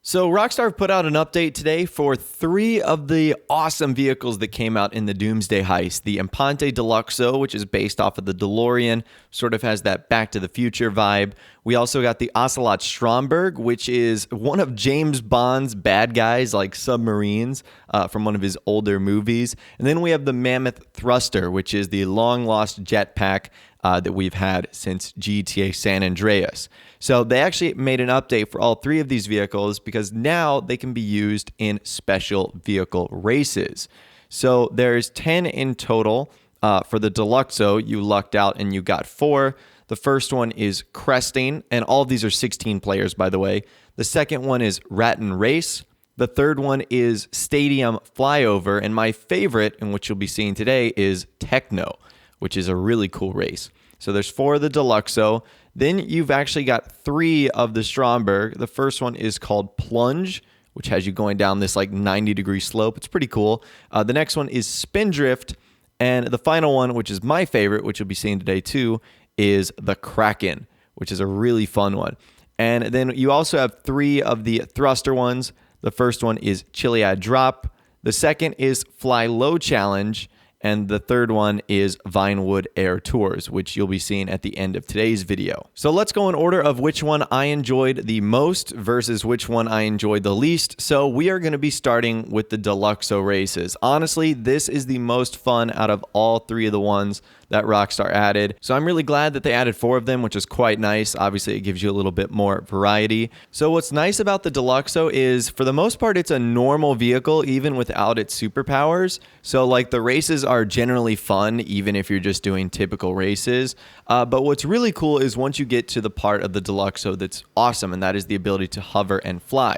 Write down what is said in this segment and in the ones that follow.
So Rockstar put out an update today for 3 of the awesome vehicles that came out in the Doomsday Heist. The Imponte Deluxo, which is based off of the DeLorean, sort of has that Back to the Future vibe. We also got the Ocelot Stromberg, which is one of James Bond's bad guys, like submarines, from one of his older movies. And then we have the Mammoth Thruster, which is the long-lost jetpack that we've had since GTA San Andreas. So they actually made an update for all 3 of these vehicles because now they can be used in special vehicle races. So there's 10 in total. For the Deluxo, you lucked out and you got 4. The first one is Cresting, and all of these are 16 players, by the way. The second one is Rat and Race. The third one is Stadium Flyover, and my favorite, and which you'll be seeing today, is Techno, which is a really cool race. So there's 4 of the Deluxo. Then you've actually got 3 of the Stromberg. The first one is called Plunge, which has you going down this like 90-degree slope. It's pretty cool. The next one is Spindrift. And the final one, which is my favorite, which you'll be seeing today too, is the Kraken, which is a really fun one. And then you also have 3 of the thruster ones. The first one is Chiliad Drop. The second is Fly Low Challenge. And the third one is Vinewood Air Tours, which you'll be seeing at the end of today's video. So let's go in order of which one I enjoyed the most versus which one I enjoyed the least. So we are going to be starting with the Deluxo races. Honestly, this is the most fun out of all 3 of the ones that Rockstar added. So I'm really glad that they added 4 of them, which is quite nice. Obviously, it gives you a little bit more variety. So what's nice about the Deluxo is, for the most part, it's a normal vehicle, even without its superpowers. So like the races are generally fun, even if you're just doing typical races. But what's really cool is once you get to the part of the Deluxo that's awesome, and that is the ability to hover and fly.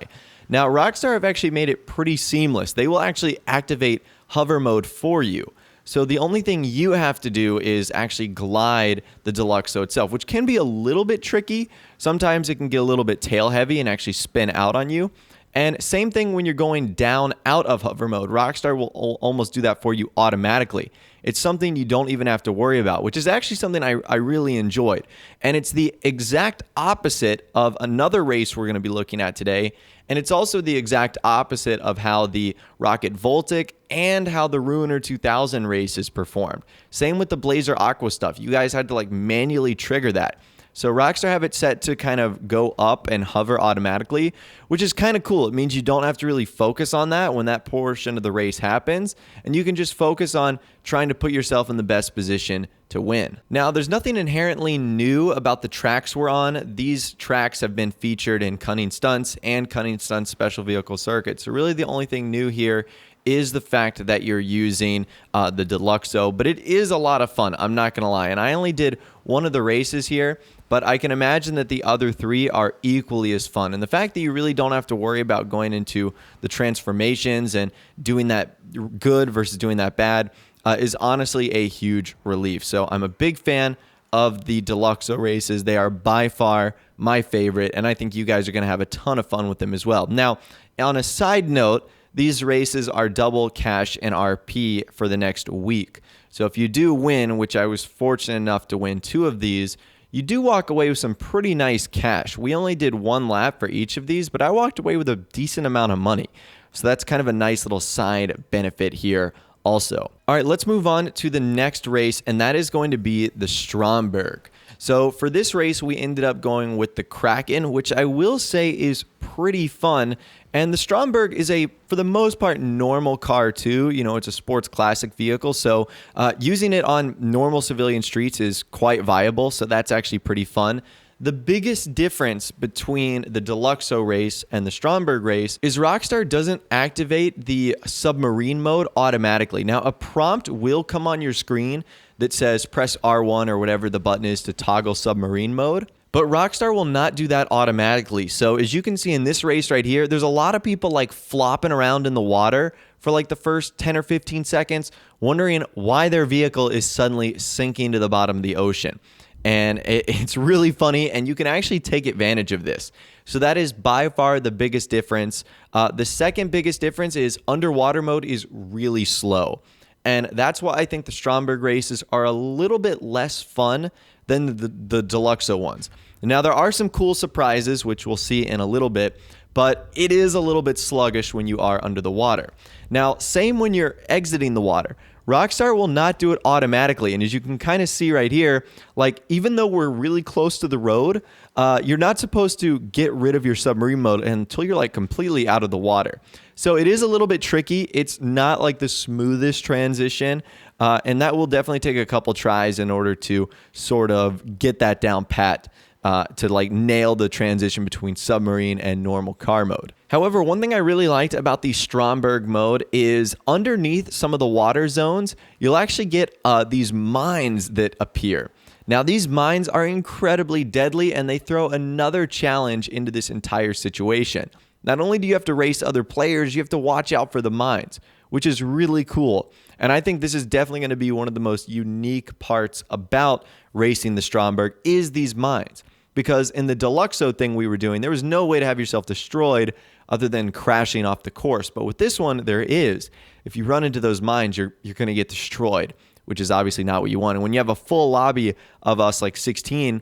Now, Rockstar have actually made it pretty seamless. They will actually activate hover mode for you. So the only thing you have to do is actually glide the Deluxo itself, which can be a little bit tricky. Sometimes it can get a little bit tail heavy and actually spin out on you. And same thing when you're going down out of hover mode. Rockstar will almost do that for you automatically. It's something you don't even have to worry about, which is actually something I really enjoyed. And it's the exact opposite of another race we're going to be looking at today. And it's also the exact opposite of how the Rocket Voltic and how the Ruiner 2000 race is performed. Same with the Blazer Aqua stuff. You guys had to like manually trigger that. So Rockstar have it set to kind of go up and hover automatically, which is kind of cool. It means you don't have to really focus on that when that portion of the race happens, and you can just focus on trying to put yourself in the best position to win. Now, there's nothing inherently new about the tracks we're on. These tracks have been featured in Cunning Stunts and Cunning Stunts Special Vehicle Circuit. So really the only thing new here is the fact that you're using the Deluxo, but it is a lot of fun, I'm not gonna lie. And I only did one of the races here, but I can imagine that the other 3 are equally as fun. And the fact that you really don't have to worry about going into the transformations and doing that good versus doing that bad is honestly a huge relief. So I'm a big fan of the Deluxo races. They are by far my favorite, and I think you guys are gonna have a ton of fun with them as well. Now, on a side note, these races are double cash and RP for the next week. So if you do win, which I was fortunate enough to win 2 of these, you do walk away with some pretty nice cash. We only did 1 lap for each of these, but I walked away with a decent amount of money. So that's kind of a nice little side benefit here also. All right, let's move on to the next race, and that is going to be the Stromberg. So for this race, we ended up going with the Kraken, which I will say is pretty fun. And the Stromberg is a, for the most part, normal car too. You know, it's a sports classic vehicle. So using it on normal civilian streets is quite viable. So that's actually pretty fun. The biggest difference between the Deluxo race and the Stromberg race is Rockstar doesn't activate the submarine mode automatically. Now, a prompt will come on your screen that says press R1 or whatever the button is to toggle submarine mode. But Rockstar will not do that automatically. So as you can see in this race right here, there's a lot of people like flopping around in the water for like the first 10 or 15 seconds, wondering why their vehicle is suddenly sinking to the bottom of the ocean. And it's really funny, and you can actually take advantage of this. So that is by far the biggest difference. The second biggest difference is underwater mode is really slow. And that's why I think the Stromberg races are a little bit less fun than the Deluxo ones. Now, there are some cool surprises, which we'll see in a little bit, but it is a little bit sluggish when you are under the water. Now, same when you're exiting the water. Rockstar will not do it automatically, and as you can kind of see right here, like even though we're really close to the road, you're not supposed to get rid of your submarine mode until you're like completely out of the water. So it is a little bit tricky. It's not like the smoothest transition, and that will definitely take a couple tries in order to sort of get that down pat. To like nail the transition between submarine and normal car mode. However, one thing I really liked about the Stromberg mode is underneath some of the water zones, you'll actually get these mines that appear. Now, these mines are incredibly deadly, and they throw another challenge into this entire situation. Not only do you have to race other players, you have to watch out for the mines, which is really cool. And I think this is definitely going to be one of the most unique parts about racing the Stromberg is these mines. Because in the Deluxo thing we were doing, there was no way to have yourself destroyed other than crashing off the course. But with this one, there is. If you run into those mines, you're going to get destroyed, which is obviously not what you want. And when you have a full lobby of us, like 16,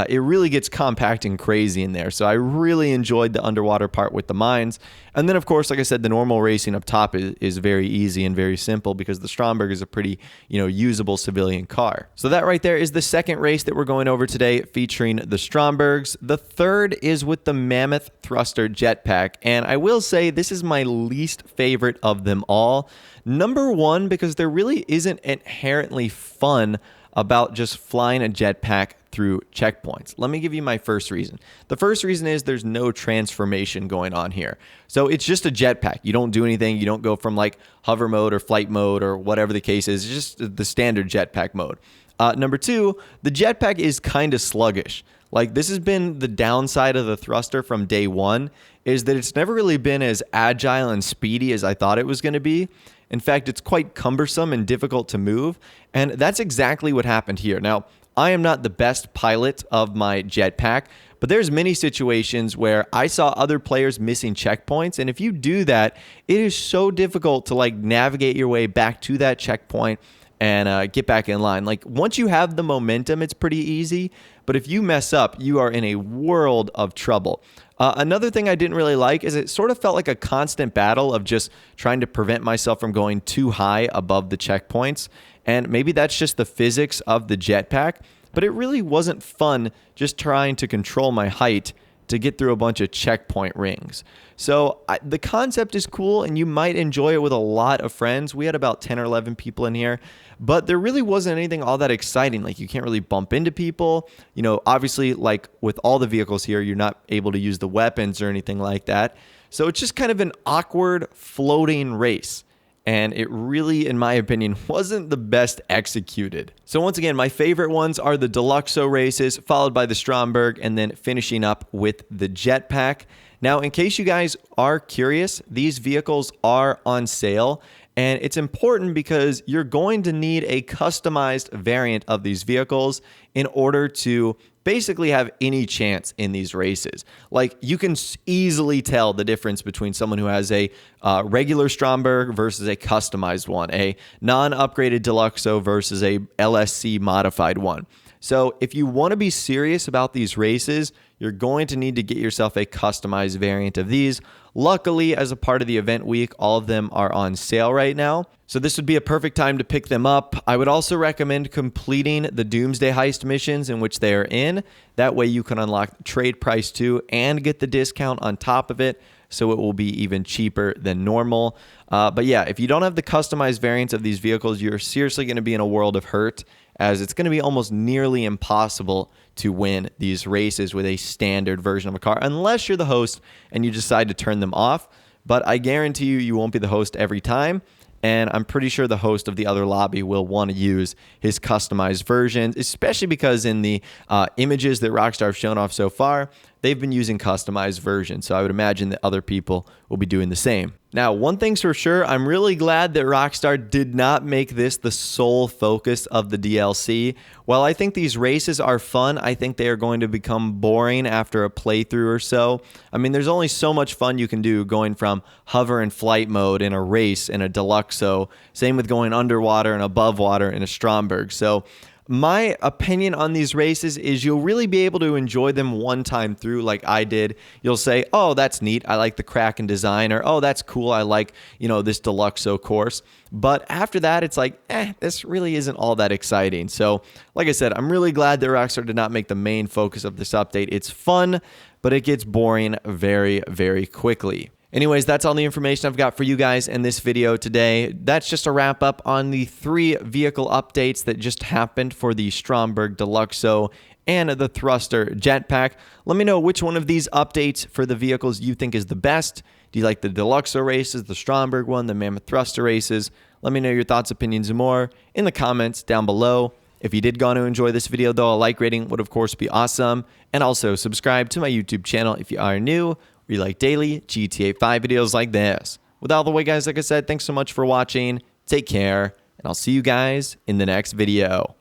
it really gets compact and crazy in there. So I really enjoyed the underwater part with the mines. And then, of course, like I said, the normal racing up top is very easy and very simple because the Stromberg is a pretty, usable civilian car. So that right there is the second race that we're going over today featuring the Strombergs. The third is with the Mammoth Thruster Jetpack. And I will say this is my least favorite of them all. Number one, because there really isn't inherently fun about just flying a jetpack through checkpoints. Let me give you my first reason. The first reason is there's no transformation going on here. So it's just a jetpack. You don't do anything. You don't go from like hover mode or flight mode or whatever the case is. It's just the standard jetpack mode. Number two, the jetpack is kind of sluggish. Like this has been the downside of the thruster from day one, is that it's never really been as agile and speedy as I thought it was going to be. In fact, it's quite cumbersome and difficult to move, and that's exactly what happened here. Now, I am not the best pilot of my jetpack, but there's many situations where I saw other players missing checkpoints, and if you do that, it is so difficult to like navigate your way back to that checkpoint and get back in line. Like once you have the momentum, it's pretty easy, but if you mess up, you are in a world of trouble. Another thing I didn't really like is it sort of felt like a constant battle of just trying to prevent myself from going too high above the checkpoints. And maybe that's just the physics of the jetpack, but it really wasn't fun just trying to control my height to get through a bunch of checkpoint rings. So the concept is cool, and you might enjoy it with a lot of friends. We had about 10 or 11 people in here, but there really wasn't anything all that exciting. Like you can't really bump into people. Obviously, like with all the vehicles here, you're not able to use the weapons or anything like that. So it's just kind of an awkward floating race. And it really, in my opinion, wasn't the best executed. So once again, my favorite ones are the Deluxo races, followed by the Stromberg, and then finishing up with the Jetpack. Now, in case you guys are curious, these vehicles are on sale. And it's important because you're going to need a customized variant of these vehicles in order to basically have any chance in these races. Like you can easily tell the difference between someone who has a regular Stromberg versus a customized one, a non-upgraded Deluxo versus a LSC modified one. So if you want to be serious about these races, you're going to need to get yourself a customized variant of these. Luckily, as a part of the event week, all of them are on sale right now. So this would be a perfect time to pick them up. I would also recommend completing the Doomsday Heist missions in which they are in. That way you can unlock the trade price too and get the discount on top of it. So it will be even cheaper than normal. But yeah, if you don't have the customized variants of these vehicles, you're seriously going to be in a world of hurt, as it's going to be almost nearly impossible to win these races with a standard version of a car, unless you're the host and you decide to turn them off. But I guarantee you won't be the host every time. And I'm pretty sure the host of the other lobby will want to use his customized versions, especially because in the images that Rockstar have shown off so far, they've been using customized versions. So I would imagine that other people will be doing the same. Now, one thing's for sure, I'm really glad that Rockstar did not make this the sole focus of the DLC. While I think these races are fun, I think they are going to become boring after a playthrough or so. I mean, there's only so much fun you can do going from hover and flight mode in a race in a Deluxo. Same with going underwater and above water in a Stromberg. So my opinion on these races is you'll really be able to enjoy them one time through like I did. You'll say, oh, that's neat. I like the Kraken design, or oh, that's cool. I like, this Deluxo course. But after that, it's like, this really isn't all that exciting. So like I said, I'm really glad that Rockstar did not make the main focus of this update. It's fun, but it gets boring very, very quickly. Anyways, that's all the information I've got for you guys in this video today. That's just a wrap up on the 3 vehicle updates that just happened for the Stromberg Deluxo and the Thruster Jetpack. Let me know which one of these updates for the vehicles you think is the best. Do you like the Deluxo races, the Stromberg one, the Mammoth Thruster races? Let me know your thoughts, opinions, and more in the comments down below. If you did go on to enjoy this video, though, a like rating would, of course, be awesome. And also subscribe to my YouTube channel if you are new. We like daily GTA 5 videos like this. With all the way, guys, like I said, thanks so much for watching. Take care, and I'll see you guys in the next video.